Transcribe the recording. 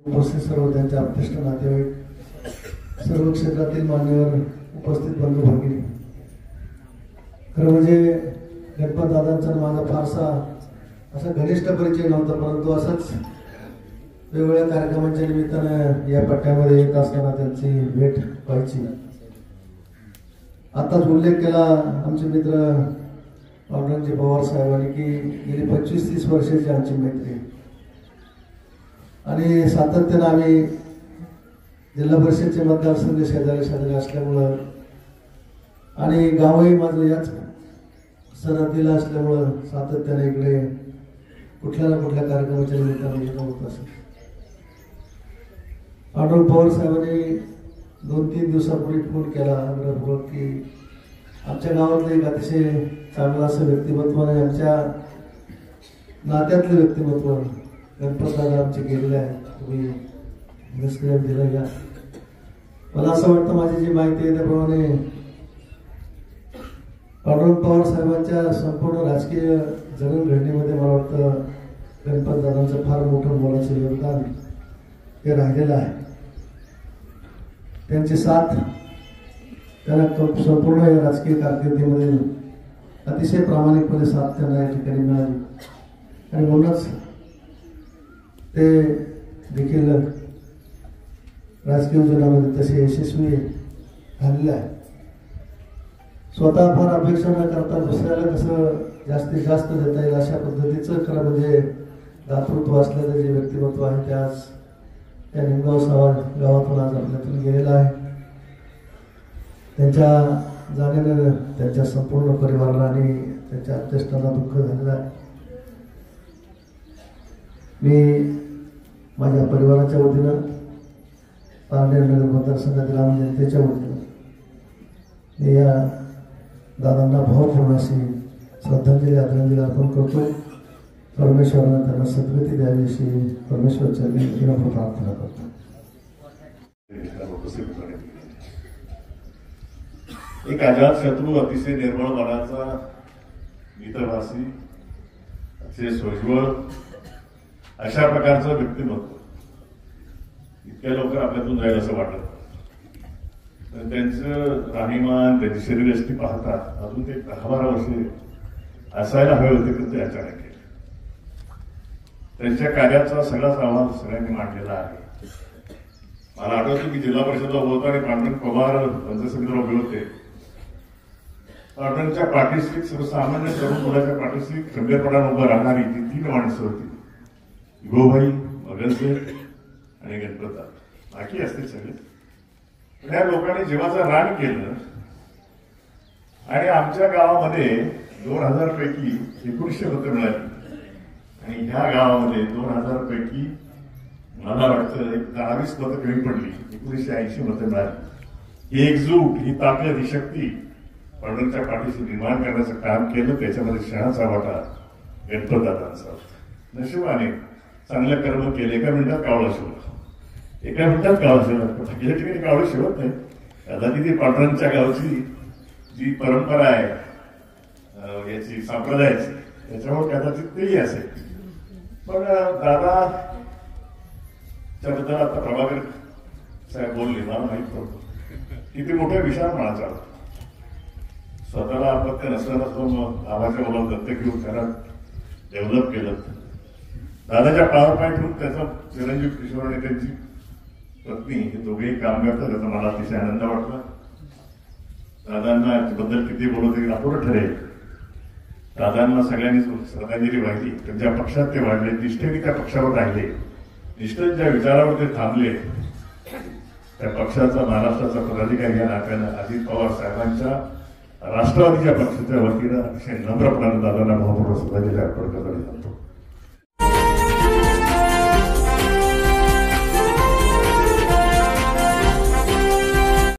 उपस्थित सर्व त्यांच्या अध्यक्ष नातेवाईक, सर्व क्षेत्रातील मान्यवर, उपस्थित बंधू भगिनी, खरं म्हणजे गणपत दादांचा माझा फारसा असा घनिष्ठ परिचय नव्हता, परंतु असंच वेगवेगळ्या कार्यक्रमांच्या निमित्तानं या पट्ट्यामध्ये येत असताना त्यांची भेट व्हायची. आताच उल्लेख केला आमचे मित्र पांडुरंगजी पवार साहेबांनी की गेली 25-30 वर्षाची आमची मैत्री आणि सातत्यानं आम्ही जिल्हा परिषदचे मतदारसंघ शेजारी असल्यामुळं आणि गावही माझं याच सरहद्दीला असल्यामुळं सातत्याने इकडे कुठल्या ना कुठल्या कार्यक्रमाच्या निमित्ताने येणं होत असत. पांडुरंग पवार साहेबांनी 2-3 दिवसापूर्वी फोन केला आग्रहपूर्वक की आमच्या गावातलं एक अतिशय चांगलं असं व्यक्तिमत्व आणि आमच्या नात्यातलं व्यक्तिमत्व गणपत दादा आमचे गेलेले आहे, तुम्ही निष्क्रिय दिलं घ्या. मला असं वाटतं माझी जी माहिती आहे त्याप्रमाणे पांडुरंग पवार साहेबांच्या संपूर्ण राजकीय जडणघडणीमध्ये मला वाटतं गणपत दादांचं फार मोठं मोलाचं योगदान हे राहिलेलं आहे. त्यांची साथ त्यांना संपूर्ण या राजकीय कारकिर्दीमध्ये अतिशय प्रामाणिकपणे साथ त्यांना या ठिकाणी मिळाली आणि म्हणूनच ते देखील राजकीय जीवनामध्ये तसे यशस्वी झालेले आहे. स्वतः फार अपेक्षा न करता दुसऱ्याला कसं जास्तीत जास्त देता येईल अशा पद्धतीचं खरं म्हणजे दातृत्व असलेलं जे व्यक्तिमत्व आहे ते आज त्या निमगाव गावातून आज आपल्यातून गेलेलं आहे. त्यांच्या जाण्याने त्यांच्या संपूर्ण परिवाराला आणि त्यांच्या अध्यक्षांना दुःख झालेलं आहे. मी माझ्या परिवाराच्या वतीनं पारनेर मतदारसंघातील आम जनतेच्या वतीनं मी या दादांना भावपूर्ण अशी श्रद्धांजली आदरांजली अर्पण करतो. परमेश्वरानं त्यांना सद्गती द्यावी अशी परमेश्वरच्या विनम्र प्रार्थना करतो. एक अजात शत्रू, अतिशय निर्मळ मनाचा, मितभाषी, अतिशय सोज्वळ अशा प्रकारचं व्यक्तिमत्व इतक्या लवकर आपल्यातून जाईल असं वाटत. तर त्यांचं राहणीमान, त्यांची शरीरयष्टी पाहता अजून ते 10-12 वर्षे असायला हवे होते, पण ते अचानक केले. त्यांच्या कार्याचा सगळाच अहवाल सगळ्यांनी मांडलेला आहे. मला आठवतं की जिल्हा परिषदला होता आणि पांडुरंग पवार पंचायत समितीला उभे होते. पांडुरंगच्या पाठीशी सर्वसामान्य तरुण मुलाच्या पाठीशी खंबीरपणाने उभं राहणारी ती 3 माणसं होती. गोभाई, मगनसेठ आणि गणपत. बाकी असतील सगळे. पण या लोकांनी जीवाचं रान केलं आणि आमच्या गावामध्ये 2000 पैकी 1900 मतं मिळाली आणि ह्या गावामध्ये 2000 पैकी मला वाटतं 10-20 मतं कमी पडली. 1980 मतं मिळाली. ही एकजूट, ही ताकद, ही शक्ती पांडुरंगच्या पाठीशी निर्माण करण्याचं काम केलं. त्याच्यामध्ये शहाचा वाटा गणपत दादांचा. नशिबाने चांगलं कर्म केले. एका मिनिटात कावळा शिवला, एका मिनिटात कावळा शिवला. बाकीच्या ठिकाणी कावळा शिवत नाही. कदाचित ती पांडुरंगच्या गावची जी परंपरा आहे याची संप्रदायाची, त्याच्यामुळे कदाचित तेही असेल. पण दादाच्या बद्दल आता प्रभाकर साहेब बोलले, मला माहित नव्हतं किती मोठ्या विशाल मनाचा होता. स्वतःला अपत्य नसताना गावाच्या मुलाला दत्तक घेऊन त्याला डेव्हलप केलं. दादाच्या पॉवर पाय ठेवून त्याचा चिरंजीव किशोर आणि त्यांची पत्नी हे दोघेही काम करतात. त्याचा मला अतिशय आनंद वाटला. दादांना बद्दल किती बोलत तरी अपुरं ठरेल. दादांना सगळ्यांनी श्रद्धांजली वाहिली. त्यांच्या पक्षात ते वाढले, निष्ठेने त्या पक्षावर राहिले. निष्ठेने ज्या विचारावर ते थांबले, त्या पक्षाचा महाराष्ट्राचा पदाधिकारी या नात्यानं अजित पवार साहेबांच्या राष्ट्रवादीच्या पक्षाच्या वतीनं अतिशय नम्रपणाने दादांना भावपूर्ण श्रद्धांजली अर्पण करत जातो.